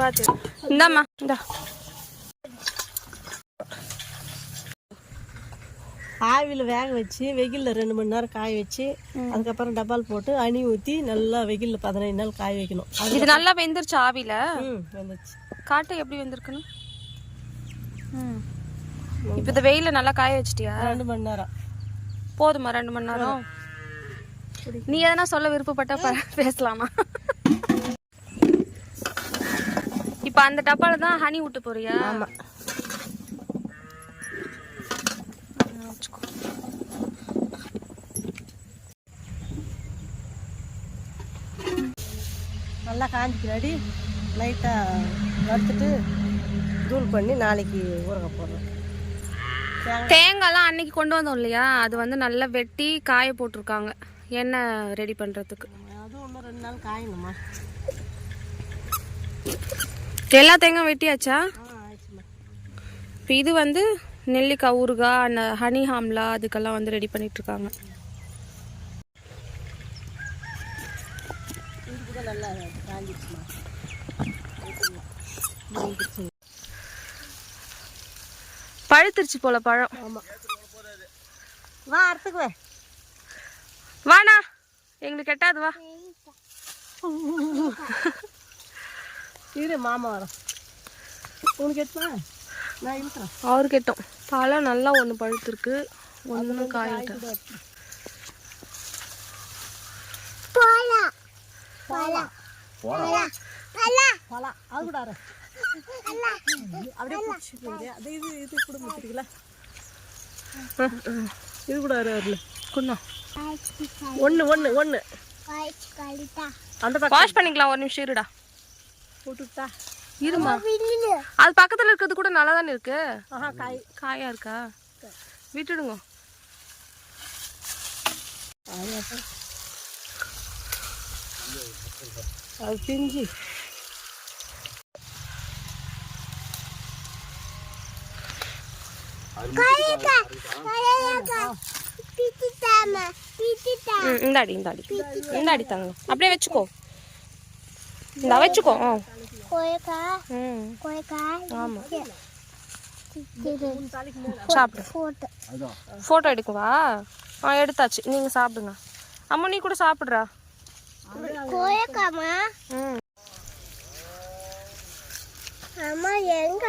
பார்த்து இந்தாம்மா இந்தா. ஆவியில் வேக வச்சு வெயிலில் 2 மணி நேரம் காய வச்சு அதுக்கப்புறம் டப்பால் போட்டு அணி ஊற்றி நல்லா வெயிலில் 15 நாள் காய வைக்கணும். இது நல்லா வெந்துருச்சு ஆவியில்? வெந்துருச்சு. காட்டு எப்படி வெந்திருக்கணும்? இப்போ இந்த வெயிலில் நல்லா காய வச்சிட்டியா? 2 மணி நேரம் போதுமா? 2 மணி நேரம். நீ எதனா சொல்ல விருப்பப்பட்ட பேசலாமா? இப்போ அந்த டப்பால தான் ஹனி விட்டு போறியா? ஆமாம். நல்லா காஞ்சிக்கிறாடி லைட்டாக வறுத்துட்டு தூள் பண்ணி நாளைக்கு ஊற போடுறோம். தேங்காய்லாம் அன்னைக்கு கொண்டு வந்தோம் இல்லையா, அது வந்து நல்லா வெட்டி காய போட்டிருக்காங்க எண்ணெய் ரெடி பண்ணுறதுக்கு. அதுவும் இன்னும் 2 நாள் காயணுமா? எல்லா தேங்காய் வெட்டியாச்சா? ஆயிடுச்சுமா. இப்போ இது வந்து நெல்லிக்காய் ஊறுகாய், அந்த ஹனி ஹாம்லா அதுக்கெல்லாம் வந்து ரெடி பண்ணிட்டு இருக்காங்க. நல்லா காஞ்சிடுச்சுமா. பழுத்துருச்சு போல பழம். ஆமாம். வா அறுத்துக்குவே. வாண்ணா, எங்களுக்கு எட்டாது வா. இரு மாமா வரோம். உனக்கு எட்டுமா? நான் இழுக்கிறேன். அவருக்கு எட்டும். பழம் நல்லா ஒன்று பழுத்துருக்கு, ஒன்று காயிட்டு. அது கூட அப்படியே பிடிச்சிக்கிறீங்க. அது இது இது கூட முடிக்கிறீங்களா? இது கூட அதில் குண்ணா ஒன்று ஒன்று ஒன்று அந்த பக்கம் வாஷ் பண்ணிக்கலாம். ஒரு நிமிஷம் இருடா. போட்டுட்டா இருமா. அது பக்கத்தில் இருக்கிறது கூட நல்லா தானே இருக்கு. காயா இருக்கா? விட்டுடுங்க. அது பிஞ்சு இந்தாடி இந்தாடி இந்தாடி தாங்க. அப்படியே வச்சுக்கோ. இந்த வச்சுக்கோ. ஆமா சாப்பிடு. ஃபோட்டோ எடுக்கவா? எடுத்தாச்சு. நீங்க சாப்பிடுங்க. அம்மா நீ கூட சாப்பிடுறா. அம்மா எங்க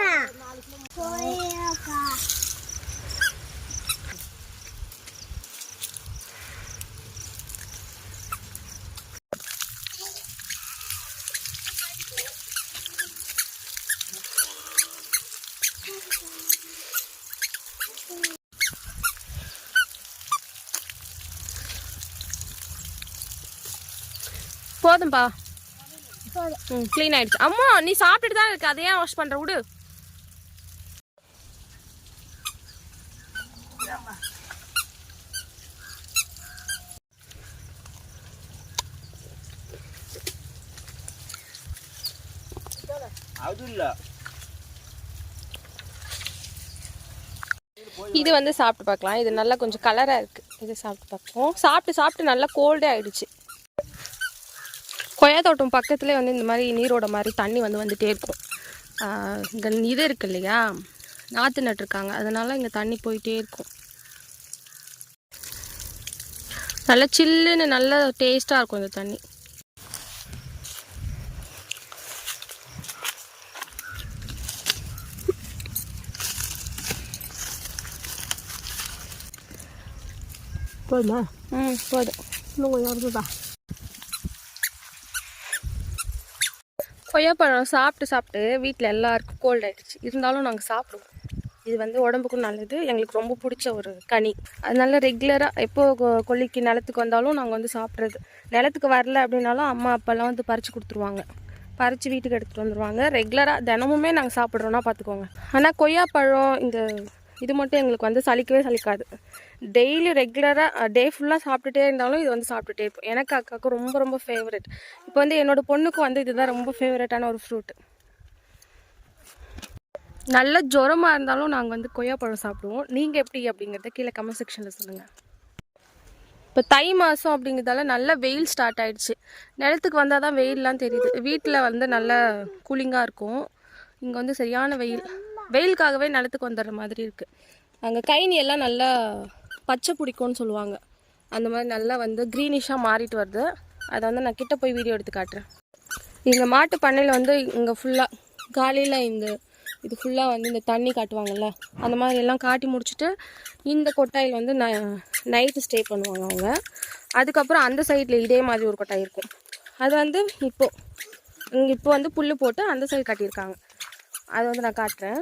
போதும்பா. க்ளீன் ஆயிடுச்சு. அம்மா நீ சாப்பிட்டுட்டு தான் இருக்கு, அதையே வாஷ் பண்ற விடு. இது வந்து சாப்பிட்டு பார்க்கலாம். இது நல்லா கொஞ்சம் கலரா இருக்கு. இது சாப்பிட்டு பார்ப்போம். சாப்பிட்டு நல்லா கோல்டே ஆயிடுச்சு. கொய்யா தோட்டம் பக்கத்துலேயே வந்து இந்த மாதிரி நீரோட மாதிரி தண்ணி வந்து வந்துட்டே இருக்கும். இங்கே இது இருக்கு இல்லையா, நாற்று நட்டுருக்காங்க, அதனால இங்கே தண்ணி போயிட்டே இருக்கும். நல்லா சில்லுன்னு நல்லா டேஸ்ட்டாக இருக்கும் இந்த தண்ணி. போதுமா? போதும். இன்னும் கொஞ்சம் வருதுதா. கொய்யாப்பழம் சாப்பிட்டு வீட்டில் எல்லாருக்கும் கோல்ட் ஆகிடுச்சு. இருந்தாலும் நாங்கள் சாப்பிடுவோம். இது வந்து உடம்புக்கும் நல்லது. எங்களுக்கு ரொம்ப பிடிச்ச ஒரு கனி. அதனால ரெகுலராக எப்போ கொல்லிக்கு நிலத்துக்கு வந்தாலும் நாங்கள் வந்து சாப்பிட்றது. நிலத்துக்கு வரல அப்படின்னாலும் அம்மா அப்பாலாம் வந்து பறித்து கொடுத்துருவாங்க. பறித்து வீட்டுக்கு எடுத்துகிட்டு வந்துடுவாங்க. ரெகுலராக தினமுமே நாங்கள் சாப்பிட்றோன்னா பார்த்துக்கோங்க. ஆனால் கொய்யாப்பழம் இந்த இது மட்டும் எங்களுக்கு வந்து சலிக்கவே சலிக்காது. டெய்லி ரெகுலராக டே ஃபுல்லாக சாப்பிட்டுட்டே இருந்தாலும் இது வந்து சாப்பிட்டுட்டே இருப்போம். எனக்கு அக்காவுக்கு ரொம்ப ரொம்ப ஃபேவரட். இப்போ வந்து என்னோடய பொண்ணுக்கு வந்து இதுதான் ரொம்ப ஃபேவரட்டான ஒரு ஃப்ரூட். நல்ல ஜுரமாக இருந்தாலும் நாங்கள் வந்து கொய்யாப்பழம் சாப்பிடுவோம். நீங்கள் எப்படி அப்படிங்கிறத கீழே கமெண்ட் செக்ஷனில் சொல்லுங்கள். இப்போ தை மாதம் அப்படிங்கிறதால நல்ல வெயில் ஸ்டார்ட் ஆயிடுச்சு. நிலத்துக்கு வந்தால் தான் வெயிலெலாம் தெரியுது. வீட்டில் வந்து நல்ல கூலிங்காக இருக்கும். இங்கே வந்து சரியான வெயில். வெயிலுக்காகவே நிலத்துக்கு வந்துடுற மாதிரி இருக்குது. அங்கே கைனி எல்லாம் நல்லா பச்சை பிடிக்கும்னு சொல்லுவாங்க. அந்த மாதிரி நல்லா வந்து க்ரீனிஷாக மாறிட்டு வருது. அதை வந்து நான் கிட்ட போய் வீடியோ எடுத்து காட்டுறேன். இங்கே மாட்டு பண்ணையில் வந்து இங்கே ஃபுல்லாக காலையில் இது ஃபுல்லாக வந்து இந்த தண்ணி காட்டுவாங்கள்ல, அந்த மாதிரி எல்லாம் காட்டி முடிச்சுட்டு இந்த கொட்டாயில் வந்து நைட்டு ஸ்டே பண்ணுவாங்க அவங்க. அதுக்கப்புறம் அந்த சைடில் இதே மாதிரி ஒரு கொட்டாய் இருக்கும். அது வந்து இப்போ வந்து புல் போட்டு அந்த சைடு கட்டியிருக்காங்க. அதை வந்து நான் காட்டுறேன்.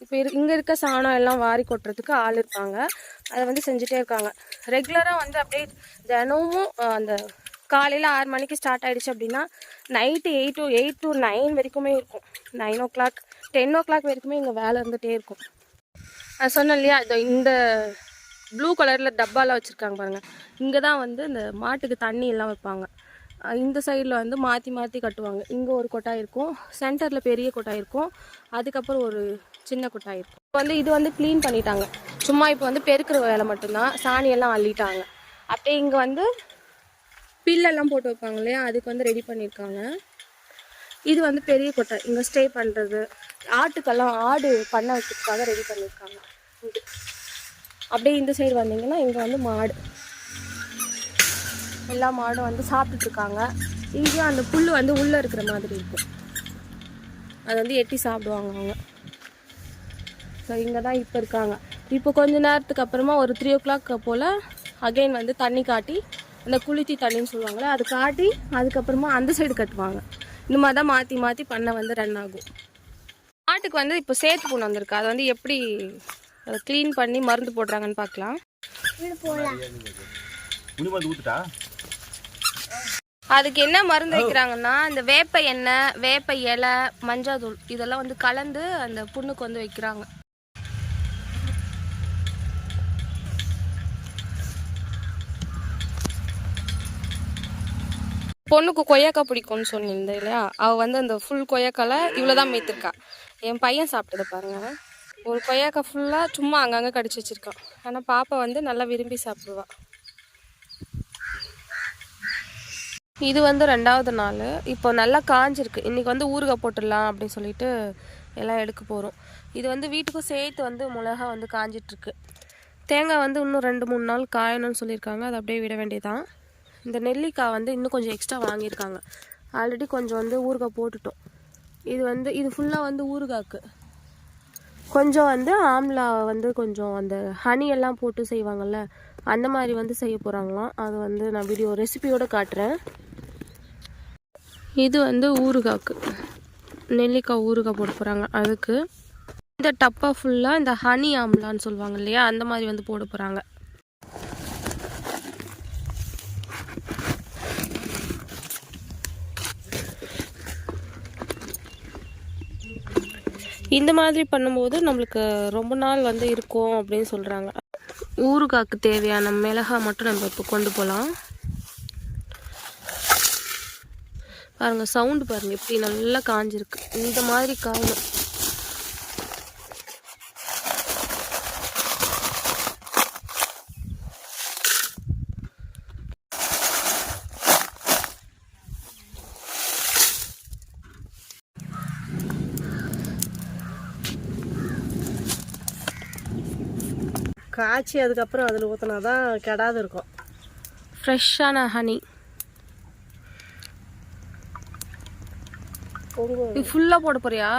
இப்போ இங்கே இருக்க சாணம் எல்லாம் வாரி கொட்டுறதுக்கு ஆள் இருப்பாங்க. அதை வந்து செஞ்சுட்டே இருக்காங்க. ரெகுலராக வந்து அப்படியே தினமும் அந்த காலையில் 6 மணிக்கு ஸ்டார்ட் ஆகிடுச்சு அப்படின்னா நைட்டு 8 to 9 வரைக்குமே இருக்கும். 9 o'clock 10 o'clock வரைக்குமே இங்கே வேலை இருந்துகிட்டே இருக்கும். நான் சொன்னேன் இல்லையா, இந்த ப்ளூ கலரில் டப்பாலாம் வச்சுருக்காங்க பாருங்கள். இங்கே தான் வந்து இந்த மாட்டுக்கு தண்ணி எல்லாம் வைப்பாங்க. இந்த சைடில் வந்து மாற்றி மாற்றி கட்டுவாங்க. இங்கே ஒரு கொட்டாய் இருக்கும், சென்டரில் பெரிய கொட்டாய் இருக்கும், அதுக்கப்புறம் ஒரு சின்ன கொட்டாய் இருக்கும். இப்போ வந்து இது வந்து க்ளீன் பண்ணிட்டாங்க. சும்மா இப்போ வந்து பெருக்கிற வேலை மட்டும்தான். சாணியெல்லாம் அள்ளிட்டாங்க. அப்படியே இங்கே வந்து பில்லெல்லாம் போட்டு வைப்பாங்க இல்லையா, அதுக்கு வந்து ரெடி பண்ணியிருக்காங்க. இது வந்து பெரிய கொட்டாய். இங்கே ஸ்டே பண்ணுறது, ஆட்டுக்கெல்லாம் ஆடு பண்ண வைக்கிறதுக்காக ரெடி பண்ணியிருக்காங்க. இது அப்படியே இந்த சைடு வந்தீங்கன்னா இங்கே வந்து மாடு, எல்லா மாடும் வந்து சாப்பிட்டுட்ருக்காங்க. இங்கேயும் அந்த புல் வந்து உள்ளே இருக்கிற மாதிரி இருக்கும். அதை வந்து எட்டி சாப்பிடுவாங்க அவங்க. ஸோ இங்கே தான் இப்போ இருக்காங்க. இப்போ கொஞ்ச நேரத்துக்கு அப்புறமா ஒரு 3 o'clock போல் அகைன் வந்து தண்ணி காட்டி, அந்த குளித்தி தண்ணின்னு சொல்லுவாங்களே, அது காட்டி அதுக்கப்புறமா அந்த சைடு கட்டுவாங்க. இந்த மாதிரி தான் மாற்றி மாற்றி பண்ண வந்து ரன் ஆகும். மாட்டுக்கு வந்து இப்போ சேத்து புண்ணு வந்திருக்கு. அதை வந்து எப்படி க்ளீன் பண்ணி மருந்து போடுறாங்கன்னு பார்க்கலாம். அதுக்கு என்ன மருந்து வைக்கிறாங்கன்னா, இந்த வேப்ப எண்ணெய், வேப்ப இலை, மஞ்சள் தூள் இதெல்லாம் வந்து கலந்து அந்த புண்ணுக்கு வந்து வைக்கிறாங்க. பொண்ணுக்கு கொய்யாக்காய் பிடிக்கும்னு சொன்னிருந்தேன் இல்லையா, அவள் வந்து அந்த ஃபுல் கொய்யாக்கால இவ்வளோதான் மேய்த்திருக்கா. என் பையன் சாப்பிட்டதை பாருங்கள். ஒரு கொய்யாக்காய் ஃபுல்லாக சும்மா அங்கங்கே கடிச்சு வச்சுருக்கான். ஆனால் பாப்பா வந்து நல்லா விரும்பி சாப்பிடுவா. இது வந்து 2வது நாள். இப்போ நல்லா காஞ்சிருக்கு. இன்றைக்கி வந்து ஊறுகாய் போட்டுடலாம் அப்படின்னு சொல்லிட்டு எல்லாம் எடுக்க போகிறோம். இது வந்து வீட்டுக்கும் சேர்த்து வந்து மிளகா வந்து காஞ்சிட்ருக்கு. தேங்காய் வந்து இன்னும் 2-3 நாள் காயணும்னு சொல்லியிருக்காங்க. அதை அப்படியே விட வேண்டியதான். இந்த நெல்லிக்காய் வந்து இன்னும் கொஞ்சம் எக்ஸ்ட்ரா வாங்கியிருக்காங்க. ஆல்ரெடி கொஞ்சம் வந்து ஊறுகாய் போட்டுட்டோம். இது ஃபுல்லாக வந்து ஊறுகாய்க்கு. கொஞ்சம் வந்து ஆம்லா வந்து கொஞ்சம் அந்த ஹனி எல்லாம் போட்டு செய்வாங்கள்ல, அந்த மாதிரி வந்து செய்ய போகிறாங்களாம். அது வந்து நான் வீடியோ ரெசிபியோடு காட்டுறேன். இது வந்து ஊறுகாய்க்கு, நெல்லிக்காய் ஊறுகாய் போட போகிறாங்க. அதுக்கு இந்த டப்பா ஃபுல்லாக இந்த ஹனி ஆம்லான்னு சொல்லுவாங்க இல்லையா, அந்த மாதிரி வந்து போட போகிறாங்க. இந்த மாதிரி பண்ணும்போது நம்மளுக்கு ரொம்ப நாள் வந்து இருக்கும் அப்படின்னு சொல்கிறாங்க. ஊறுகாய்க்கு தேவையான மிளகாய் மட்டும் நம்ம இப்போ கொண்டு போகலாம். பாருங்கள், சவுண்டு பாருங்கள் எப்படி நல்லா காஞ்சிருக்கு. இந்த மாதிரி காயணும். காய்ச்சி அதுக்கப்புறம் அதில் ஊற்றினா தான் கெடாது இருக்கும். ஃப்ரெஷ்ஷான ஹனி. இது ஃபுல்லாக போட போறியா?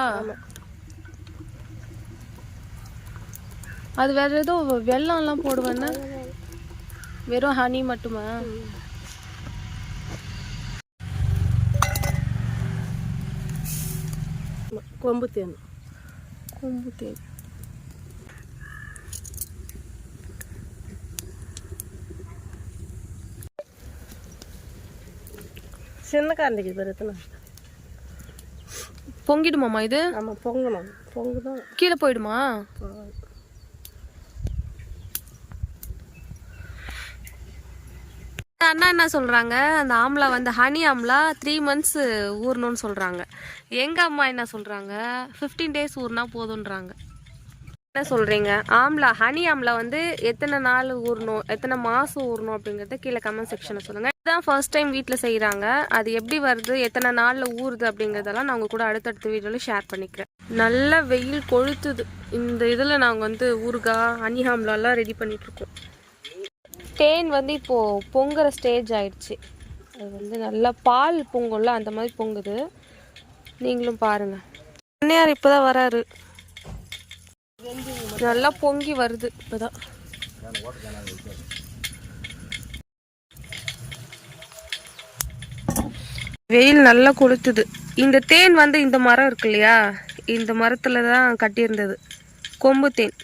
அது வேற ஏதோ வெல்லம்லாம் போடுவேன்னா, வெறும் ஹனி மட்டுமா? கொம்பு தேன். சின்ன காரண்டிக்கு பெருத்துனா பொங்கிடுமாம்மா இது? ஆமாம், பொங்கணும். பொங்குதான் கீழே போயிடுமா? அண்ணா என்ன சொல்கிறாங்க, அந்த ஆம்லா வந்து ஹனி ஆம்லா 3 months ஊறணும்னு சொல்கிறாங்க. எங்கள் அம்மா என்ன சொல்கிறாங்க, 15 days ஊறினா போதுன்றாங்க. என்ன சொல்கிறீங்க? ஹனி ஆம்லா வந்து எத்தனை நாள் ஊறணும், எத்தனை மாதம் ஊறணும் அப்படிங்கிறத கீழே கமெண்ட் செக்ஷனில் சொல்லுங்கள். இதுதான் ஃபர்ஸ்ட் டைம் வீட்டில் செய்கிறாங்க. அது எப்படி வருது, எத்தனை நாளில் ஊறுது அப்படிங்கிறதெல்லாம் நான் உங்கள் கூட அடுத்தடுத்த வீடியோவில் ஷேர் பண்ணிக்கிறேன். நல்ல வெயில் கொளுத்துது. இந்த இதில் நாங்கள் வந்து ஊறுகாய் ஹனி ஆம்லாலாம் ரெடி பண்ணிகிட்ருக்கோம். தேன் வந்து இப்போது பொங்குற ஸ்டேஜ் ஆயிடுச்சு. அது வந்து நல்லா பால் பொங்கும்ல, அந்த மாதிரி பொங்குது. நீங்களும் பாருங்கள். அண்ணையார் இப்போ தான் வராரு. நல்லா பொங்கி வருது இப்போதான். வெயில் நல்லா கொளுத்துது. இந்த தேன் வந்து இந்த மரம் இருக்கு இல்லையா, இந்த மரத்துல தான் கட்டியிருந்தது கொம்பு தேன்.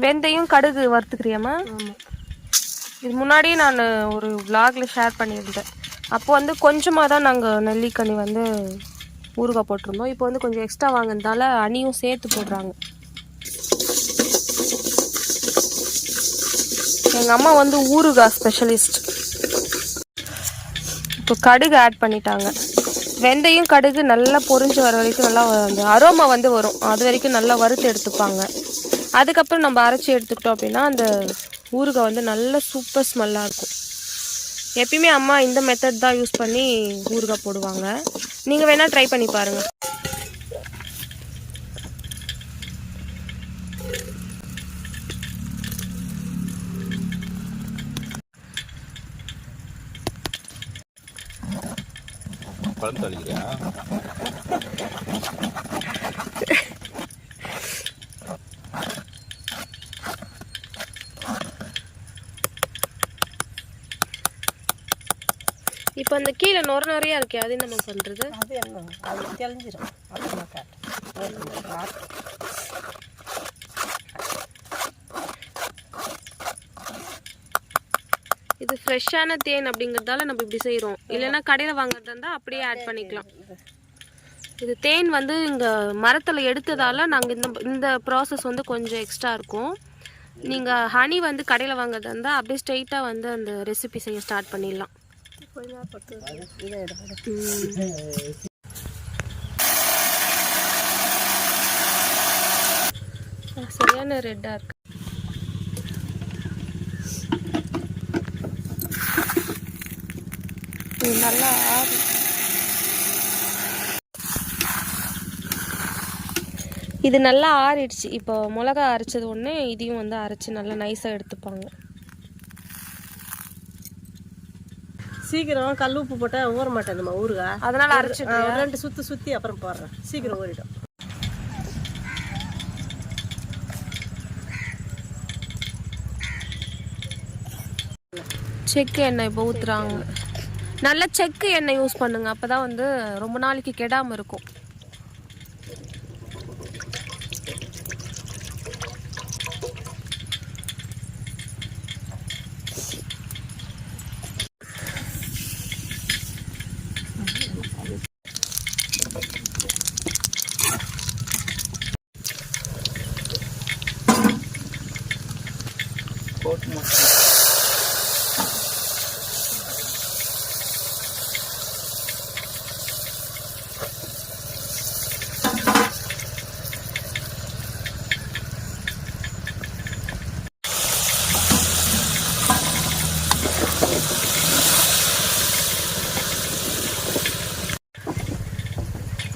வெந்தயம் கடுகு வறுத்துக்கிறியாமா? இது முன்னாடியே நான் ஒரு vlogல ஷேர் பண்ணியிருந்தேன். அப்போ வந்து கொஞ்சமாக தான் நாங்கள் நெல்லிக்கனி வந்து ஊறுகாய் போட்டிருந்தோம். இப்போ வந்து கொஞ்சம் எக்ஸ்ட்ரா வாங்கினதால அணியும் சேர்த்து போடுறாங்க. எங்கள் அம்மா வந்து ஊறுகாய் ஸ்பெஷலிஸ்ட். இப்போ கடுகு ஆட் பண்ணிட்டாங்க. வெந்தயம் கடுகு நல்லா பொரிஞ்சு வர வரைக்கும் நல்லா அந்த அரோமா வந்து வரும், அது வரைக்கும் நல்லா வறுத்து எடுத்துப்பாங்க. அதுக்கப்புறம் நம்ம அரைச்சி எடுத்துக்கிட்டோம் அப்படின்னா அந்த ஊறுகாய் வந்து நல்ல சூப்பர் ஸ்மெல்லாக இருக்கும். எப்பயுமே அம்மா இந்த மெத்தட் தான் யூஸ் பண்ணி ஊறுகாய் போடுவாங்க. நீங்கள் வேணால் ட்ரை பண்ணி பாருங்கள். இப்போ அந்த கீழே நொறையா இருக்கே, அது என்ன பண்ணுறது? அது என்ன, அது தெளிஞ்சிடும். அப்புறமா இது ஃப்ரெஷ்ஷான தேன் அப்படிங்கிறதால நம்ம இப்படி செய்கிறோம். இல்லைன்னா கடையில் வாங்குறதா இருந்தால் அப்படியே ஆட் பண்ணிக்கலாம். இது தேன் வந்து இங்கே மரத்தில் எடுத்ததால் நாங்கள் இந்த ப்ராசஸ் வந்து கொஞ்சம் எக்ஸ்ட்ரா இருக்கும். நீங்கள் ஹனி வந்து கடையில் வாங்குறதா இருந்தால் அப்படியே ஸ்ட்ரெயிட்டாக வந்து அந்த ரெசிபி செய்ய ஸ்டார்ட் பண்ணிடலாம். சரியான ரெட்டா இருக்கு. நல்லா இது நல்லா ஆறிடுச்சு. இப்போ மிளகா அரைச்சது ஒன்று, இதையும் வந்து அரைச்சி நல்லா நைஸாக எடுத்துப்பாங்க. சீக்கிரம் கல் உப்பு போட்டால் ஊற மாட்டேன் நம்ம ஊறுகாய், அதனால அரைச்சி 2 சுற்றி அப்புறம் போடுறேன், சீக்கிரம் ஊறிடும். செக்கு எண்ணெய் இப்போ ஊற்றுறாங்க. நல்ல செக்கு எண்ணெய் யூஸ் பண்ணுங்க, அப்போ தான் வந்து ரொம்ப நாளைக்கு கெடாமல் இருக்கும்.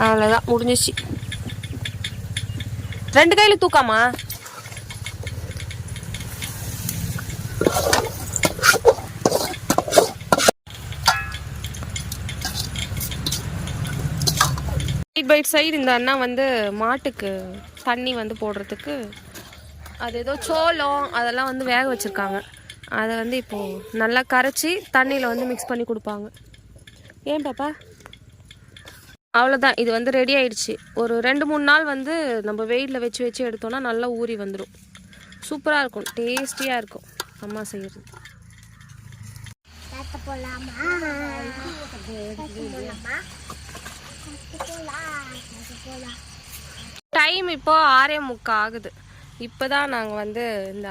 அவ்வளோதான், முடிஞ்சிச்சு. 2 கையில் தூக்காமா? பைட் சைடு இந்த அண்ணா வந்து மாட்டுக்கு தண்ணி வந்து போடுறதுக்கு அது ஏதோ சோளம் அதெல்லாம் வந்து வேக வச்சுருக்காங்க. அதை வந்து இப்போது நல்லா கரைச்சி தண்ணியில் வந்து மிக்ஸ் பண்ணி கொடுப்பாங்க. ஏன் பாப்பா? அவ்வளோதான், இது வந்து ரெடி ஆயிடுச்சு. ஒரு 2-3 நாள் வந்து நம்ம வெயிலில் வச்சு எடுத்தோன்னா நல்லா ஊறி வந்துடும். சூப்பராக இருக்கும், டேஸ்டியாக இருக்கும் அம்மா செய்கிறது. டைம் இப்போ 6:45 ஆகுது. இப்போ தான் நாங்கள் வந்து இந்த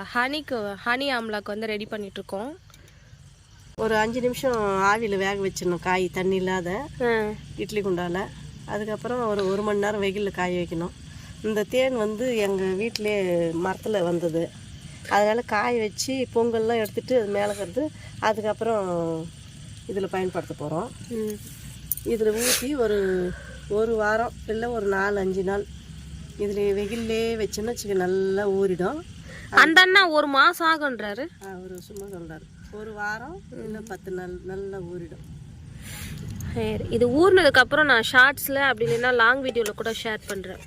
ஹனி ஆம்லாக்கு வந்து ரெடி பண்ணிகிட்ருக்கோம். ஒரு 5 நிமிஷம் ஆவியில் வேக வச்சிடணும் காய், தண்ணி இல்லாத இட்லி குண்டால. அதுக்கப்புறம் ஒரு மணி நேரம் வெயிலில் காய வைக்கணும். இந்த தேன் வந்து எங்கள் வீட்டிலே மரத்தில் வந்தது, அதனால் காய வச்சு பொங்கல்லாம் எடுத்துகிட்டு அது மேலே இருக்கிறது அதுக்கப்புறம் இதில் பயன்படுத்த போகிறோம். இதில் ஊற்றி ஒரு வாரம் இல்லை ஒரு 4-5 நாள் இதில் வெயிலே வச்சோன்னு வச்சுக்க நல்லா ஊறிடும். அந்த அண்ணா 1 மாதம் ஆகுன்றாரு. அவர் சும்மா சொல்கிறார், ஒரு வாரம் இல்லை 10 நாள் நல்லா ஊறிடும். சரி, இது ஊறினதுக்கப்புறம் நான் ஷார்ட்ஸில் அப்படி இல்லைன்னா லாங் வீடியோவில் கூட ஷேர் பண்ணுறேன்.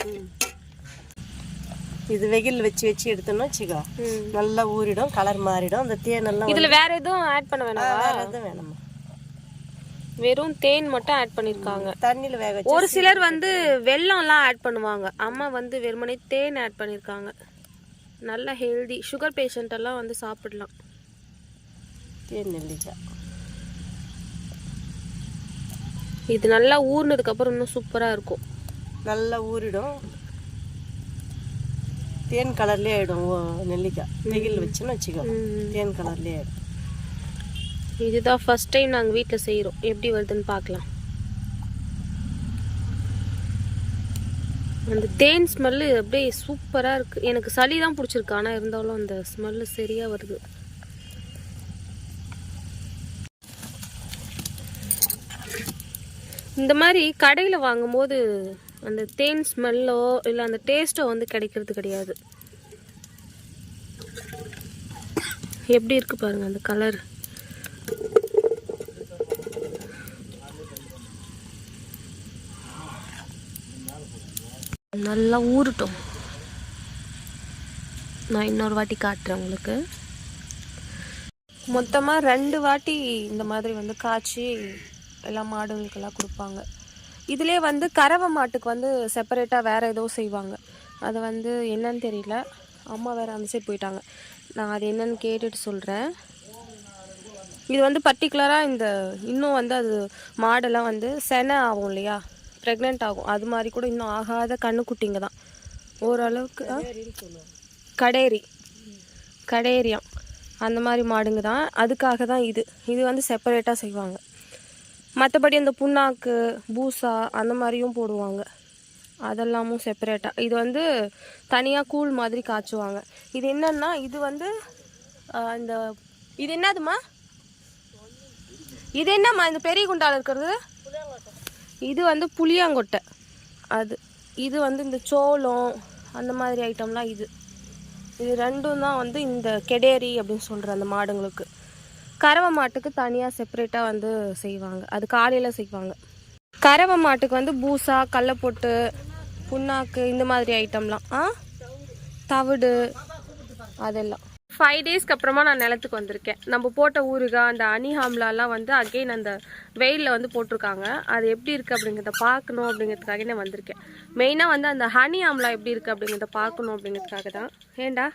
இது வெயில் வச்சு எடுத்தோம்னா வச்சுக்கோ நல்லா ஊறிடும், கலர் மாறிடும். அந்த தேனெல்லாம் இதில் வேற எதுவும் ஆட் பண்ண வேணாம்? வேற எதுவும் வேணுமா, வெறும் தேன் மட்டும் ஆட் பண்ணியிருக்காங்க. தண்ணியில் வேக. ஒரு சிலர் வந்து வெல்லம்லாம் ஆட் பண்ணுவாங்க, அம்மா வந்து வெறுமனே தேன் ஆட் பண்ணியிருக்காங்க. நல்லா ஹெல்தி, சுகர் பேஷண்ட் எல்லாம் வந்து சாப்பிடலாம். தேன் நெல்லிக்காய் இது நல்லா ஊறினதுக்கப்புறம் இன்னும் சூப்பராக இருக்கும். நல்லா ஊறிடும், தேன் கலர்லேயே ஆகிடும். நெல்லிக்காய் வெயில் வச்சுன்னு வச்சுக்கோ தேன் கலர்லேயே ஆகிடும். இதுதான் ஃபர்ஸ்ட் டைம் நாங்கள் வீட்டில் செய்கிறோம், எப்படி வருதுன்னு பார்க்கலாம். அந்த தேன் ஸ்மெல்லு அப்படியே சூப்பராக இருக்குது. எனக்கு சளி தான் பிடிச்சிருக்கு, ஆனால் இருந்தாலும் அந்த ஸ்மெல்லு சரியாக வருது. இந்த மாதிரி கடையில் வாங்கும்போது அந்த தேன் ஸ்மெல்லோ இல்லை அந்த டேஸ்ட்டோ வந்து கிடைக்கிறது கிடையாது. எப்படி இருக்கு பாருங்க அந்த கலர். நல்லா ஊறட்டும், நான் இன்னொரு வாட்டி காட்டுறேன் உங்களுக்கு. மொத்தமாக 2 வாட்டி இந்த மாதிரி வந்து காய்ச்சி எல்லா மாடுகளுக்கெல்லாம் கொடுப்பாங்க. இதிலே வந்து கறவை மாட்டுக்கு வந்து செப்பரேட்டாக வேறு ஏதோ செய்வாங்க, அது வந்து என்னன்னு தெரியல. அம்மா வேறு அந்த சைடு போயிட்டாங்க, நான் அது என்னன்னு கேட்டுட்டு சொல்கிறேன். இது வந்து பர்டிகுலராக இந்த இன்னும் வந்து அது மாடெல்லாம் வந்து செனை ஆகும் இல்லையா, ப்ரெக்னென்ட் ஆகும், அது மாதிரி கூட இன்னும் ஆகாத கண்ணுக்குட்டிங்க தான் ஓரளவுக்கு. கடேரியாம் அந்த மாதிரி மாடுங்க தான், அதுக்காக தான் இது வந்து செப்பரேட்டாக செய்வாங்க. மற்றபடி அந்த புண்ணாக்கு பூசா அந்த மாதிரியும் போடுவாங்க, அதெல்லாமும் செப்பரேட்டாக. இது வந்து தனியாக கூழ் மாதிரி காய்ச்சுவாங்க. இது என்னன்னா இது வந்து இந்த இது என்னதுமா, இது என்னம்மா இந்த பெரிய குண்டால் இருக்கிறது? இது வந்து புளியாங்கொட்டை. இது வந்து இந்த சோளம் அந்த மாதிரி ஐட்டம்லாம் இது ரெண்டும் தான் வந்து இந்த கெடேரி அப்படின்னு சொல்கிற அந்த மாடுங்களுக்கு. கறவை மாட்டுக்கு தனியாக செப்பரேட்டாக வந்து செய்வாங்க, அது காலையில் செய்வாங்க. கறவை மாட்டுக்கு வந்து பூசா, கடலைப்பொட்டு, புண்ணாக்கு இந்த மாதிரி ஐட்டம்லாம், தவிடு அதெல்லாம். 5 டேஸ்க்கு அப்புறமா நான் நிலத்துக்கு வந்திருக்கேன். நம்ம போட்ட ஊறுகாய் அந்த அனி ஆம்லாலாம் வந்து அகெயின் அந்த வெயிலில் வந்து போட்டிருக்காங்க, அது எப்படி இருக்குது அப்படிங்கிறத பார்க்கணும் அப்படிங்கிறதுக்காக நான் வந்திருக்கேன். மெயினாக வந்து அந்த ஹனி ஆம்லா எப்படி இருக்குது அப்படிங்கிறத பார்க்கணும் அப்படிங்கிறதுக்காக தான். ஏண்டா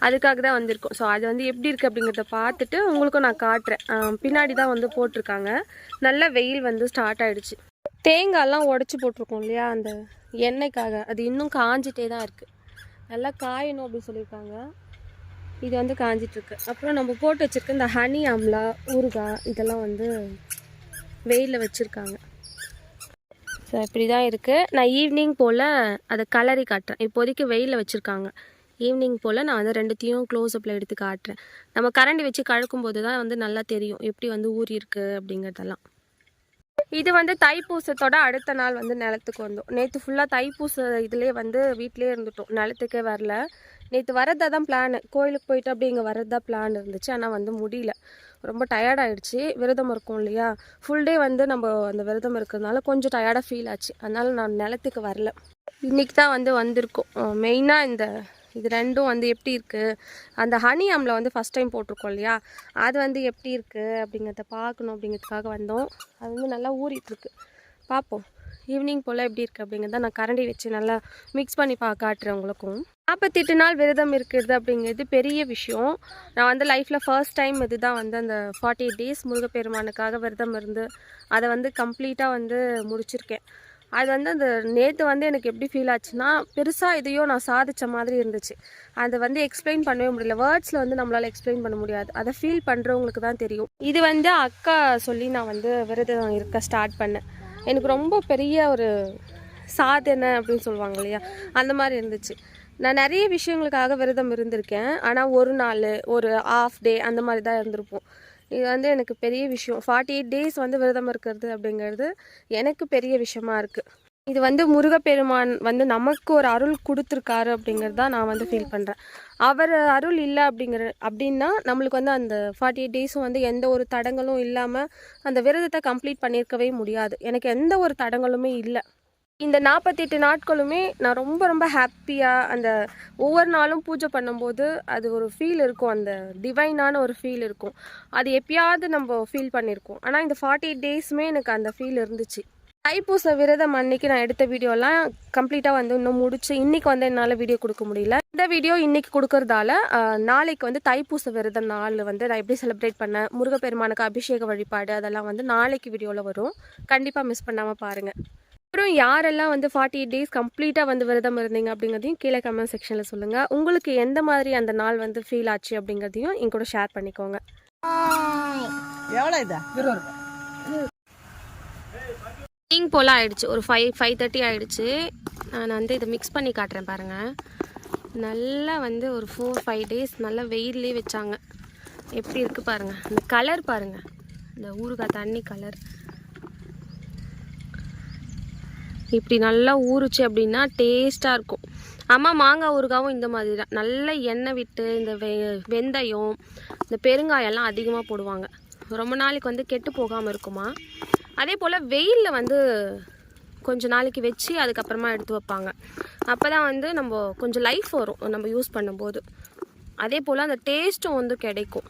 அதுக்காக தான் வந்திருக்கோம். ஸோ அது வந்து எப்படி இருக்குது அப்படிங்கிறத பார்த்துட்டு உங்களுக்கும் நான் காட்டுறேன். பின்னாடி தான் வந்து போட்டிருக்காங்க. நல்ல வெயில் வந்து ஸ்டார்ட் ஆகிடுச்சு. தேங்காயெல்லாம் உடச்சி போட்டிருக்கோம் இல்லையா அந்த எண்ணெய்க்காக, அது இன்னும் காஞ்சிட்டே தான் இருக்குது. நல்லா காயணும் அப்படின்னு சொல்லியிருக்காங்க. இது வந்து காஞ்சிட்ருக்கு. அப்புறம் நம்ம போட்டு வச்சுருக்க இந்த ஹனி ஆம்லா ஊறுகாய் இதெல்லாம் வந்து வெயிலில் வச்சுருக்காங்க. ஸோ இப்படி தான் இருக்குது. நான் ஈவினிங் போல் அதை கலரி காட்டுறேன். இப்போதைக்கு வெயிலில் வச்சுருக்காங்க. ஈவினிங் போல் நான் வந்து 2த்தையும் க்ளோஸ்அப்பில் எடுத்து காட்டுறேன். நம்ம கரண்டி வச்சு கழுக்கும்போது தான் வந்து நல்லா தெரியும் எப்படி வந்து ஊறி இருக்குது அப்படிங்கிறதெல்லாம். இது வந்து தைப்பூசத்தோட அடுத்த நாள் வந்து நிலத்துக்கு வந்தோம். நேற்று ஃபுல்லாக தைப்பூச இதிலே வந்து வீட்டிலே இருந்துட்டோம், நிலத்துக்கே வரல. நேற்று வரதா தான் பிளான், கோயிலுக்கு போயிட்டு அப்படி இங்கே வரதா பிளான் இருந்துச்சு. ஆனால் வந்து முடியல, ரொம்ப டயர்டாகிடுச்சு. விரதம் இருக்கும் இல்லையா, ஃபுல் டே வந்து நம்ம அந்த விரதம் இருக்கிறதுனால கொஞ்சம் டயர்டாக ஃபீல் ஆச்சு. அதனால் நான் நிலத்துக்கு வரல. இன்றைக்கி தான் வந்து வந்திருக்கோம். மெயினாக இது ரெண்டும் வந்து எப்படி இருக்குது, அந்த ஹனி ஆம்ல வந்து ஃபஸ்ட் டைம் போட்டிருக்கோம் இல்லையா, அது வந்து எப்படி இருக்குது அப்படிங்கிறத பார்க்கணும் அப்படிங்கிறதுக்காக வந்தோம். அது வந்து நல்லா ஊறிட்டுருக்கு, பார்ப்போம் ஈவினிங் போல் எப்படி இருக்குது அப்படிங்கிறத நான் கரண்டி வச்சு நல்லா மிக்ஸ் பண்ணி காட்டுறேன் உங்களுக்கும். 48 நாள் விரதம் இருக்கிறது அப்படிங்கிறது பெரிய விஷயம். நான் வந்து லைஃப்பில் ஃபர்ஸ்ட் டைம் இது தான் வந்து அந்த 48 டேஸ் முருகப்பெருமானுக்காக விரதம் இருந்து அதை வந்து கம்ப்ளீட்டாக வந்து முடிச்சிருக்கேன். அது வந்து அந்த நேற்று வந்து எனக்கு எப்படி ஃபீல் ஆச்சுன்னா, பெருசாக இதையோ நான் சாதித்த மாதிரி இருந்துச்சு. அதை வந்து எக்ஸ்பிளைன் பண்ணவே முடியல, வேர்ட்ஸில் வந்து நம்மளால் எக்ஸ்பிளைன் பண்ண முடியாது. அதை ஃபீல் பண்ணுறவங்களுக்கு தான் தெரியும். இது வந்து அக்கா சொல்லி நான் வந்து விரதம் இருக்க ஸ்டார்ட் பண்ணேன். எனக்கு ரொம்ப பெரிய ஒரு சாதனை அப்படின்னு சொல்லுவாங்க இல்லையா, அந்த மாதிரி இருந்துச்சு. நான் நிறைய விஷயங்களுக்காக விரதம் இருந்திருக்கேன். ஆனால் ஒரு நாள், ஒரு ஆஃப் டே அந்த மாதிரி தான் இருந்திருப்போம். இது வந்து எனக்கு பெரிய விஷயம். 48 டேஸ் வந்து விரதம் இருக்கிறது அப்படிங்கிறது எனக்கு பெரிய விஷயமா இருக்குது. இது வந்து முருகப்பெருமான் வந்து நமக்கு ஒரு அருள் கொடுத்துருக்காரு அப்படிங்கிறது தான் நான் வந்து ஃபீல் பண்ணுறேன். அவர் அருள் இல்லை அப்படின்னா நம்மளுக்கு வந்து அந்த 48 டேஸும் வந்து எந்த ஒரு தடங்களும் இல்லாமல் அந்த விரதத்தை கம்ப்ளீட் பண்ணியிருக்கவே முடியாது. எனக்கு எந்த ஒரு தடங்களுமே இல்லை. இந்த 48 நாட்களுமே நான் ரொம்ப ரொம்ப ஹாப்பியாக அந்த ஒவ்வொரு நாளும் பூஜை பண்ணும்போது அது ஒரு ஃபீல் இருக்கும், அந்த டிவைனான ஒரு ஃபீல் இருக்கும். அது எப்பயாவது நம்ம ஃபீல் பண்ணியிருக்கோம். ஆனால் இந்த 48 டேஸுமே எனக்கு அந்த ஃபீல் இருந்துச்சு. தைப்பூச விரதம் அன்னைக்கு நான் எடுத்த வீடியோலாம் கம்ப்ளீட்டாக வந்து இன்னும் முடிச்சு இன்றைக்கி வந்து என்னால் வீடியோ கொடுக்க முடியல. இந்த வீடியோ இன்றைக்கி கொடுக்கறதால நாளைக்கு வந்து தைப்பூச விரதம் நாள் வந்து நான் எப்படி செலிப்ரேட் பண்ணேன், முருகப்பெருமானுக்கு அபிஷேக வழிபாடு அதெல்லாம் வந்து நாளைக்கு வீடியோவில் வரும். கண்டிப்பாக மிஸ் பண்ணாமல் பாருங்கள். அப்புறம் யாரெல்லாம் வந்து 48 டேஸ் கம்ப்ளீட்டாக வந்து விரதம் இருந்தீங்க அப்படிங்கிறதையும் கீழே கமெண்ட் செக்ஷனில் சொல்லுங்கள். உங்களுக்கு எந்த மாதிரி அந்த நாள் வந்து ஃபீல் ஆச்சு அப்படிங்கிறதையும் என் கூட ஷேர் பண்ணிக்கோங்க. எவ்வளோ இதா ஈவினிங் போல் ஆகிடுச்சு, ஒரு 5:30 ஆகிடுச்சு. நான் வந்து இதை மிக்ஸ் பண்ணி காட்டுறேன் பாருங்கள். நல்லா வந்து ஒரு 4-5 டேஸ் நல்லா வெயிலே வச்சாங்க. எப்படி இருக்குது பாருங்கள், அந்த கலர் பாருங்கள், இந்த ஊறுகாய் தண்ணி கலர் இப்படி நல்லா ஊறுச்சு அப்படின்னா டேஸ்ட்டாக இருக்கும். அம்மா மாங்காய் ஊறுகாவும் இந்த மாதிரி தான், நல்ல எண்ணெய் விட்டு இந்த வெந்தயம் இந்த பெருங்காயெல்லாம் அதிகமாக போடுவாங்க. ரொம்ப நாளைக்கு வந்து கெட்டு போகாமல் இருக்குமா. அதே போல் வெயிலில் வந்து கொஞ்சம் நாளைக்கு வச்சு அதுக்கப்புறமா எடுத்து வைப்பாங்க. அப்போ தான் வந்து நம்ம கொஞ்சம் லைஃப் வரும் நம்ம யூஸ் பண்ணும்போது. அதே போல் அந்த டேஸ்ட்டும் வந்து கிடைக்கும்.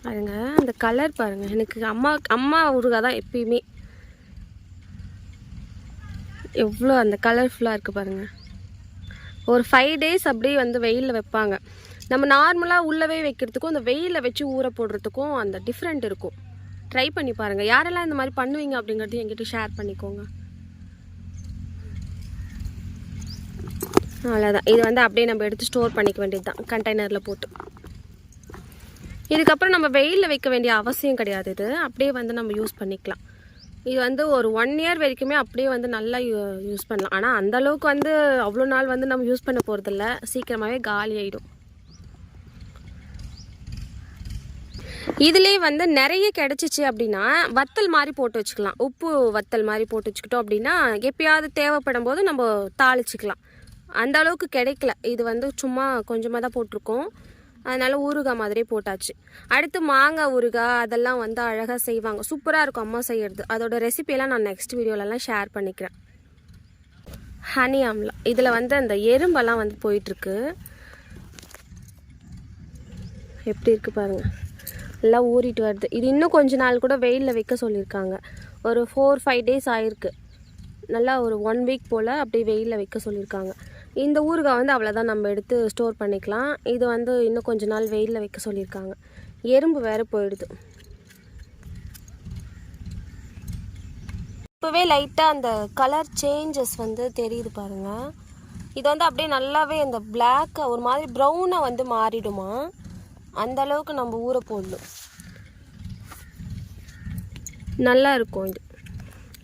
பாருங்க அந்த கலர் பாருங்கள், எனக்கு அம்மா ஊறுகாய் தான் எப்பயுமே. எவ்வளோ அந்த கலர்ஃபுல்லாக இருக்குது பாருங்கள். ஒரு 5 டேஸ் அப்படியே வந்து வெயிலில் வைப்பாங்க. நம்ம நார்மலாக உள்ளவே வைக்கிறதுக்கும் அந்த வெயிலில் வச்சு ஊற போடுறதுக்கும் அந்த டிஃப்ரெண்ட் இருக்கும். ட்ரை பண்ணி பாருங்கள். யாரெல்லாம் இந்த மாதிரி பண்ணுவீங்க அப்படிங்கிறது என்கிட்ட ஷேர் பண்ணிக்கோங்க. அவ்வளோதான். இது வந்து அப்படியே நம்ம எடுத்து ஸ்டோர் பண்ணிக்க வேண்டியது தான் கண்டெய்னரில் போட்டு. இதுக்கப்புறம் நம்ம வெயிலில் வைக்க வேண்டிய அவசியம் கிடையாது. இது அப்படியே வந்து நம்ம யூஸ் பண்ணிக்கலாம். இது வந்து ஒரு 1 இயர் வரைக்குமே அப்படியே வந்து நல்லா யூஸ் பண்ணலாம். ஆனால் அந்தளவுக்கு வந்து அவ்வளோ நாள் வந்து நம்ம யூஸ் பண்ண போகிறதில்ல, சீக்கிரமாகவே காலி ஆகிடும். இதுலேயே வந்து நிறைய கிடச்சிச்சு அப்படின்னா வத்தல் மாதிரி போட்டு வச்சுக்கலாம். உப்பு வத்தல் மாதிரி போட்டு வச்சுக்கிட்டோம் அப்படின்னா எப்பயாவது தேவைப்படும் போது நம்ம தாளிச்சிக்கலாம். அந்த அளவுக்கு கிடைக்கல. இது வந்து சும்மா கொஞ்சமாக தான் போட்டிருக்கோம், அதனால் ஊறுகாய் மாதிரியே போட்டாச்சு. அடுத்து மாங்காய் ஊறுகாய் அதெல்லாம் வந்து அழகாக செய்வாங்க, சூப்பராக இருக்கும் அம்மா செய்கிறது. அதோட ரெசிபியெல்லாம் நான் நெக்ஸ்ட் வீடியோலலாம் ஷேர் பண்ணிக்கிறேன். ஹனி ஆம்லா இதில் வந்து அந்த எறும்பெல்லாம் வந்து போயிட்டுருக்கு. எப்படி இருக்குது பாருங்கள், எல்லாம் ஊறிட்டு வருது. இது இன்னும் கொஞ்ச நாள் கூட வெயிலில் வைக்க சொல்லியிருக்காங்க. ஒரு 4-5 டேஸ் ஆகிருக்கு. நல்லா ஒரு 1 வீக் போல் அப்படியே வெயிலில் வைக்க சொல்லியிருக்காங்க. இந்த ஊறுகாய் வந்து அவ்வளோதான், நம்ம எடுத்து ஸ்டோர் பண்ணிக்கலாம். இது வந்து இன்னும் கொஞ்ச நாள் வெயிலில் வைக்க சொல்லியிருக்காங்க. எறும்பு வேறு போயிடுது. இப்போவே லைட்டாக அந்த கலர் சேஞ்சஸ் வந்து தெரியுது பாருங்கள். இது வந்து அப்படியே நல்லாவே அந்த பிளாக்காக ஒரு மாதிரி ப்ரௌனாக வந்து மாறிடுமா, அந்த அளவுக்கு நம்ம ஊற போடணும். நல்லா இருக்கும்.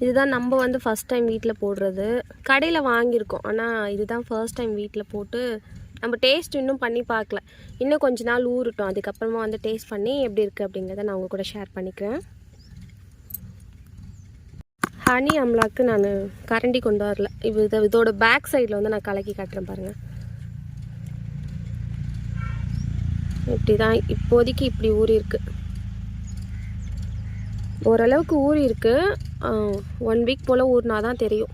இதுதான் நம்ம வந்து ஃபஸ்ட் டைம் வீட்டில் போடுறது. கடையில் வாங்கியிருக்கோம், ஆனால் இதுதான் ஃபர்ஸ்ட் டைம் வீட்டில் போட்டு நம்ம டேஸ்ட் இன்னும் பண்ணி பார்க்கல. இன்னும் கொஞ்ச நாள் ஊறட்டும், அதுக்கப்புறமா வந்து டேஸ்ட் பண்ணி எப்படி இருக்குது அப்படிங்கிறத நான் உங்கள் கூட ஷேர் பண்ணிக்கிறேன். ஹனி அம்லாக்கு நான் கரண்டி கொண்டு வரல. இதோட பேக் சைடில் வந்து நான் கலக்கி காட்டுறேன் பாருங்கள். இப்படி தான் இப்போதைக்கு இப்படி ஊறி இருக்குது. ஓரளவுக்கு ஊறி இருக்குது. 1 வீக் போல் ஊறினா தான் தெரியும்.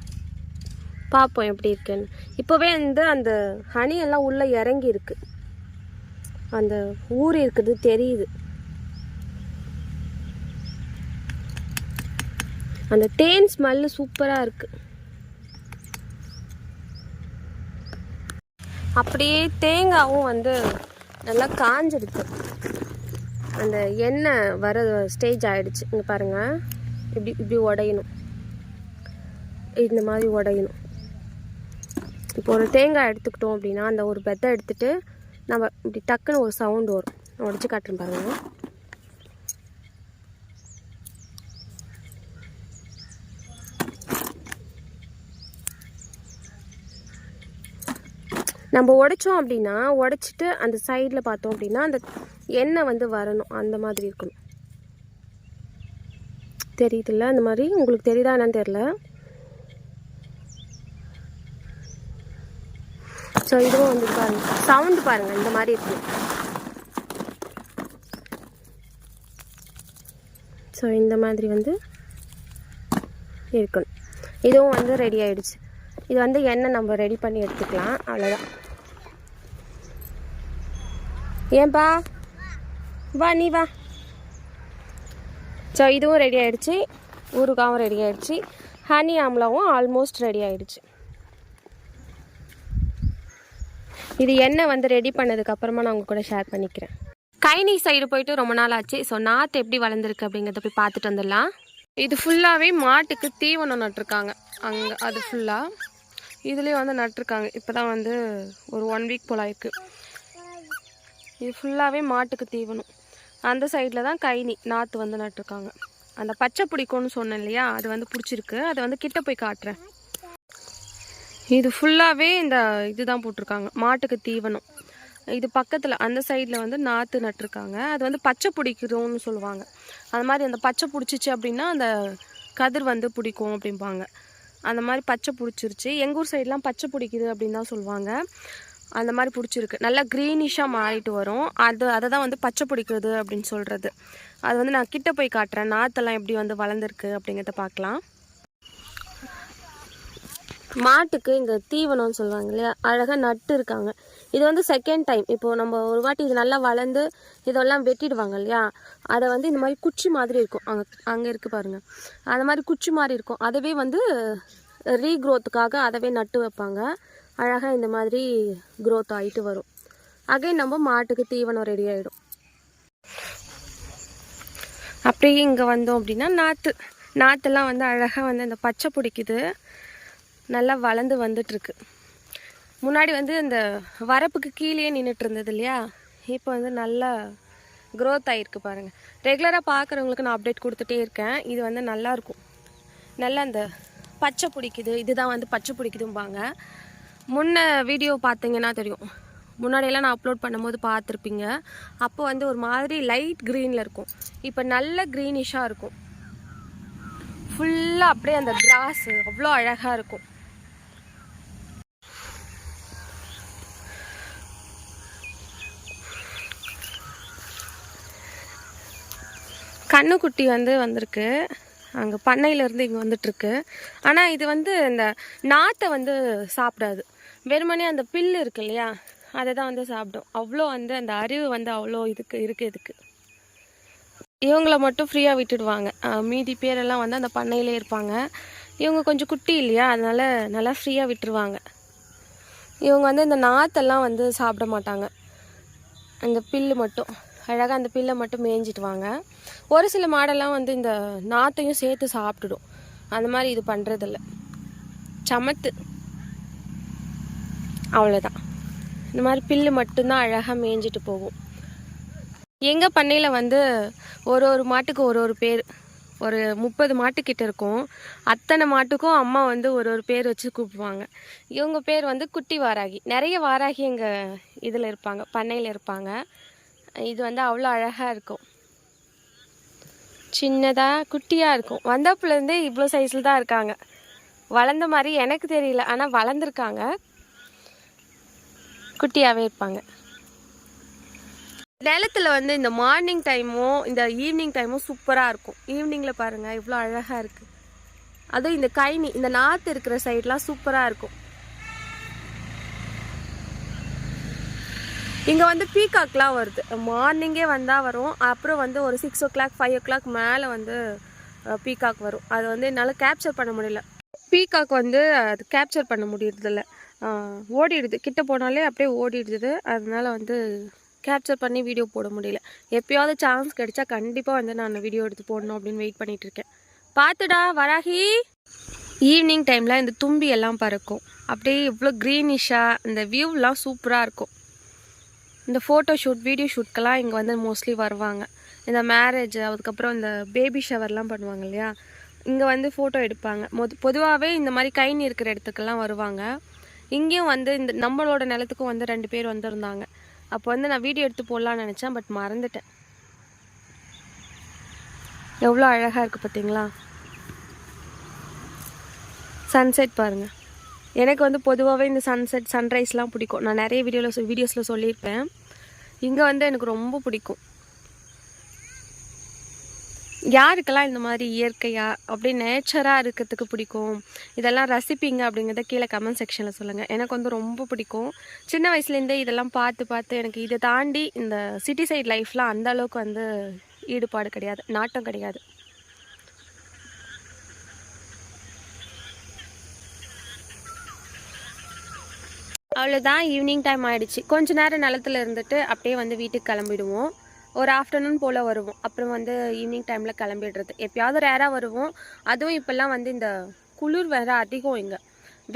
பார்ப்போம் எப்படி இருக்குன்னு. இப்போவே வந்து அந்த ஹனி எல்லாம் உள்ளே இறங்கி இருக்கு, அந்த ஊறி இருக்கிறது தெரியுது. அந்த தேன் ஸ்மெல்லு சூப்பராக இருக்குது. அப்படியே தேங்காயும் வந்து நல்லா காஞ்சிருக்கு. அந்த எண்ணெய் வர ஸ்டேஜ் ஆகிடுச்சு. இங்கே பாருங்கள், இப்படி உடையணும், இந்த மாதிரி உடையணும். இப்போ ஒரு தேங்காய் எடுத்துக்கிட்டோம் அப்படின்னா அந்த ஒரு பெத்தை எடுத்துகிட்டு நம்ம இப்படி டக்குன்னு ஒரு சவுண்டு வரும். நான் உடச்சி காட்டுறேன் பாருங்கள். நம்ம உடைச்சோம் அப்படின்னா உடைச்சிட்டு அந்த சைடில் பார்த்தோம் அப்படின்னா அந்த எண்ணெய் வந்து வரணும், அந்த மாதிரி இருக்கணும். தெரியுதுல்ல? அந்த மாதிரி உங்களுக்கு தெரியுதா என்னன்னு தெரியல. ஸோ இதுவும் வந்து பாருங்கள், சவுண்டு பாருங்கள், இந்த மாதிரி இருக்கணும். ஸோ இந்த மாதிரி வந்து இருக்கணும். இதுவும் வந்து ரெடி ஆகிடுச்சு. இது வந்து எண்ணெய் நம்ம ரெடி பண்ணி எடுத்துக்கலாம், அவ்வளோதான். ஏன்பா வா, நீ வா. ஸோ இதுவும் ரெடி ஆகிடுச்சு, ஊறுகாவும் ரெடி ஆகிடுச்சு, ஹனி ஆம்லாவும் ஆல்மோஸ்ட் ரெடி ஆகிடுச்சு. இது எண்ணெய் வந்து ரெடி பண்ணதுக்கப்புறமா நான் உங்கள் கூட ஷேர் பண்ணிக்கிறேன். கைனி சைடு போயிட்டு ரொம்ப நாள் ஆச்சு. ஸோ நாற்று எப்படி வளர்ந்துருக்கு அப்படிங்கிறத போய் பார்த்துட்டு வந்துடலாம். இது ஃபுல்லாகவே மாட்டுக்கு தீவனம் நட்டுருக்காங்க அங்கே, அது ஃபுல்லாக இதுலேயும் வந்து நட்டுருக்காங்க. இப்போ தான் வந்து ஒரு 1 வீக் போல் ஆயிருக்கு. இது ஃபுல்லாகவே மாட்டுக்கு தீவனம். அந்த சைடில் தான் கைனி நாற்று வந்து நட்டுருக்காங்க. அந்த பச்சை பிடிக்கும்னு சொன்னேன் இல்லையா, அது வந்து பிடிச்சிருக்கு. அதை வந்து கிட்ட போய் காட்டுறேன். இது ஃபுல்லாகவே இந்த இதுதான் போட்டிருக்காங்க, மாட்டுக்கு தீவனம். இது பக்கத்தில் அந்த சைடில் வந்து நாற்று நட்டுருக்காங்க. அது வந்து பச்சை பிடிக்கிறோன்னு சொல்லுவாங்க. அது மாதிரி அந்த பச்சை பிடிச்சிச்சு அப்படின்னா அந்த கதிர் வந்து பிடிக்கும் அப்படிம்பாங்க. அந்த மாதிரி பச்சை பிடிச்சிருச்சு. எங்கள் ஊர் சைட்லாம் பச்சை பிடிக்குது அப்படின்னு தான் சொல்லுவாங்க. அந்த மாதிரி பிடிச்சிருக்கு, நல்லா க்ரீனிஷாக மாறிட்டு வரும். அதை தான் வந்து பச்சை பிடிக்கிறது அப்படின்னு சொல்கிறது. அது வந்து நான் கிட்ட போய் காட்டுறேன், நாற்றெல்லாம் எப்படி வந்து வளர்ந்துருக்கு அப்படிங்கிறத பார்க்கலாம். மாட்டுக்கு இங்கே தீவனம்னு சொல்லுவாங்க இல்லையா, அழகாக நட்டு இருக்காங்க. இது வந்து செகண்ட் டைம். இப்போது நம்ம ஒரு வாட்டி இது நல்லா வளர்ந்து இதெல்லாம் வெட்டிடுவாங்க இல்லையா, அதை வந்து இந்த மாதிரி குச்சி மாதிரி இருக்கும். அங்கே இருக்குது பாருங்கள், அந்த மாதிரி குச்சி மாதிரி இருக்கும். அதவே வந்து ரீக்ரோத்துக்காக அதவே நட்டு வைப்பாங்க. அழகாக இந்த மாதிரி க்ரோத் ஆகிட்டு வரும். அகைன் நம்ம மாட்டுக்கு தீவனம் ரெடி ஆகிடும். அப்படியே இங்கே வந்தோம் அப்படின்னா நாற்றுலாம் வந்து அழகாக வந்து இந்த பச்சை பிடிக்குது, நல்லா வளர்ந்து வந்துட்டுருக்கு. முன்னாடி வந்து இந்த வரப்புக்கு கீழே நின்றுட்டு இருந்தது இல்லையா, இப்போ வந்து நல்லா க்ரோத் ஆகிருக்கு பாருங்கள். ரெகுலராக பார்க்குறவங்களுக்கு நான் அப்டேட் கொடுத்துட்டே இருக்கேன். இது வந்து நல்லாயிருக்கும், நல்லா அந்த பச்சை பிடிக்குது. இதுதான் வந்து பச்சை பிடிக்குதும்பாங்க. முன்ன வீடியோ பார்த்தீங்கன்னா தெரியும், முன்னாடியெல்லாம் நான் அப்லோட் பண்ணும்போது பார்த்துருப்பீங்க. அப்போ வந்து ஒரு மாதிரி லைட் க்ரீனில் இருக்கும், இப்போ நல்ல க்ரீனிஷாக இருக்கும். ஃபுல்லாக அப்படியே அந்த கிராஸு அவ்வளோ அழகாக இருக்கும். கண்ணுக்குட்டி வந்து வந்திருக்கு, அங்கே பண்ணையிலேருந்து இங்கே வந்துட்டுருக்கு. ஆனால் இது வந்து இந்த நாற்றை வந்து சாப்பிடாது, வெறுமனே அந்த பில்லு இருக்கு இல்லையா, அதை தான் வந்து சாப்பிடும். அவ்வளோ வந்து அந்த அறிவு வந்து அவ்வளோ இதுக்கு இவங்கள மட்டும் ஃப்ரீயாக விட்டுடுவாங்க. மீதி பேரெல்லாம் வந்து அந்த பண்ணையிலே இருப்பாங்க. இவங்க கொஞ்சம் குட்டி இல்லையா, அதனால் நல்லா ஃப்ரீயாக விட்டுருவாங்க. இவங்க வந்து இந்த நாற்றெல்லாம் வந்து சாப்பிட மாட்டாங்க, அந்த பில்லு மட்டும் அழகாக அந்த பில்லை மட்டும் மேய்ஞ்சிட்டுவாங்க. ஒரு சில மாடெல்லாம் வந்து இந்த நாற்றையும் சேர்த்து சாப்பிட்டுடும். அந்த மாதிரி இது பண்ணுறதில்ல, சமத்து அவ்வளோதான். இந்த மாதிரி பில்லு மட்டும்தான் அழகாக மேய்ஞ்சிட்டு போகும். எங்கள் பண்ணையில் வந்து ஒரு மாட்டுக்கு ஒரு பேர், ஒரு 30 மாட்டுக்கிட்ட இருக்கும். அத்தனை மாட்டுக்கும் அம்மா வந்து ஒரு பேர் வச்சு கூப்பிடுவாங்க. இவங்க பேர் வந்து குட்டி வாராகி. நிறைய வாராகி எங்கள் இதில் இருப்பாங்க, பண்ணையில் இருப்பாங்க. இது வந்து அவ்வளோ அழகாக இருக்கும், சின்னதாக குட்டியாக இருக்கும். வந்தப்புலேருந்தே இவ்வளோ சைஸில் தான் இருக்காங்க. வளர்ந்த மாதிரி எனக்கு தெரியல, ஆனால் வளர்ந்துருக்காங்க, குட்டியாகவே இருப்பாங்க. நிலத்தில் வந்து இந்த மார்னிங் டைமும் இந்த ஈவினிங் டைமும் சூப்பராக இருக்கும். ஈவினிங்கில் பாருங்கள் இவ்வளோ அழகாக இருக்குது. அதுவும் இந்த கைனி, இந்த நாற்று இருக்கிற சைட்லாம் சூப்பராக இருக்கும். இங்கே வந்து பீகாக்லாம் வருது, மார்னிங்கே வந்தால் வரும். அப்புறம் வந்து ஒரு 6 o'clock 5 o'clock மேலே வந்து பீகாக் வரும். அது வந்து என்னால் கேப்சர் பண்ண முடியல. பீகாக் வந்து அது கேப்சர் பண்ண முடியறதில்ல, ஓடிடுது. கிட்ட போனாலே அப்படியே ஓடிடுது. அதனால வந்து கேப்சர் பண்ணி வீடியோ போட முடியல. எப்போயாவது சான்ஸ் கிடைச்சா கண்டிப்பாக வந்து நான் வீடியோ எடுத்து போடணும் அப்படின்னு வெயிட் பண்ணிகிட்ருக்கேன். பார்த்துடா வராகி. ஈவினிங் டைமில் இந்த தும்பி எல்லாம் பறக்கும், அப்படியே இவ்வளோ க்ரீனிஷாக இந்த வியூலாம் சூப்பராக இருக்கும். இந்த ஃபோட்டோ ஷூட் வீடியோ ஷூட்கெல்லாம் இங்கே வந்து மோஸ்ட்லி வருவாங்க. இந்த மேரேஜ் அதுக்கப்புறம் இந்த பேபி ஷவர்லாம் பண்ணுவாங்க இல்லையா, இங்கே வந்து ஃபோட்டோ எடுப்பாங்க. பொதுவாகவே இந்த மாதிரி கைனி இருக்கிற இடத்துக்கெல்லாம் வருவாங்க. இங்கேயும் வந்து இந்த நம்மளோட நிலத்துக்கும் வந்து 2 பேர் வந்திருந்தாங்க. அப்போ வந்து நான் வீடியோ எடுத்து போடலான்னு நினச்சேன், பட் மறந்துட்டேன். எவ்வளோ அழகாக இருக்குது பார்த்தீங்களா? சன்செட் பாருங்கள். எனக்கு வந்து பொதுவாகவே இந்த சன்செட் சன்ரைஸ்லாம் பிடிக்கும். நான் நிறைய வீடியோஸில் சொல்லியிருப்பேன். இங்கே வந்து எனக்கு ரொம்ப பிடிக்கும். யாருக்கெல்லாம் இந்த மாதிரி இயற்கையாக அப்படி நேச்சராக இருக்கிறதுக்கு பிடிக்கும், இதெல்லாம் ரசிப்பீங்க அப்படிங்கிறத கீழே கமெண்ட் செக்ஷனில் சொல்லுங்கள். எனக்கு வந்து ரொம்ப பிடிக்கும். சின்ன வயசுலேருந்தே இதெல்லாம் பார்த்து எனக்கு இதை தாண்டி இந்த சிட்டி சைட் லைஃப்லாம் அந்த அளவுக்கு வந்து ஈடுபாடு கிடையாது, நாட்டம் கிடையாது. அவ்வளோதான், ஈவினிங் டைம் ஆகிடுச்சு. கொஞ்ச நேரம் நிலத்துல இருந்துட்டு அப்படியே வந்து வீட்டுக்கு கிளம்பிடுவோம். ஒரு ஆஃப்டர்நூன் போல் வருவோம். அப்புறம் வந்து ஈவினிங் டைமில் கிளம்பிடுறது. எப்போயாவது ரேராக வருவோம். அதுவும் இப்போல்லாம் வந்து இந்த குளிர் வேறு அதிகம். இங்கே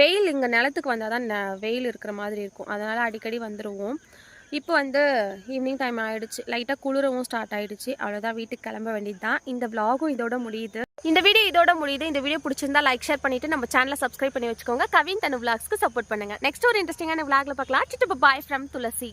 வெயில், இங்கே நிலத்துக்கு வந்தால் தான் வெயில் இருக்கிற மாதிரி இருக்கும். அதனால் அடிக்கடி வந்துடுவோம். இப்போ வந்து ஈவினிங் டைம் ஆகிடுச்சு, லைட்டாக குளிரவும் ஸ்டார்ட் ஆகிடுச்சு. அவ்வளோதான், வீட்டுக்கு கிளம்ப வேண்டியது தான். இந்த vlog-ம் இதோட முடியுது. இந்த வீடியோ பிடிச்சிருந்தா லைக் ஷேர் பண்ணிவிட்டு நம்ம சேனலை சப்ஸ்கிரைப் பண்ணி வச்சுக்கோங்க. கவின் தனு vlogs-க்கு சப்போர்ட் பண்ணுங்கள். நெக்ஸ்ட் ஒரு இன்ட்ரெஸ்டிங்கான vlog-ல பார்க்கலாம். Bye from Thulasi.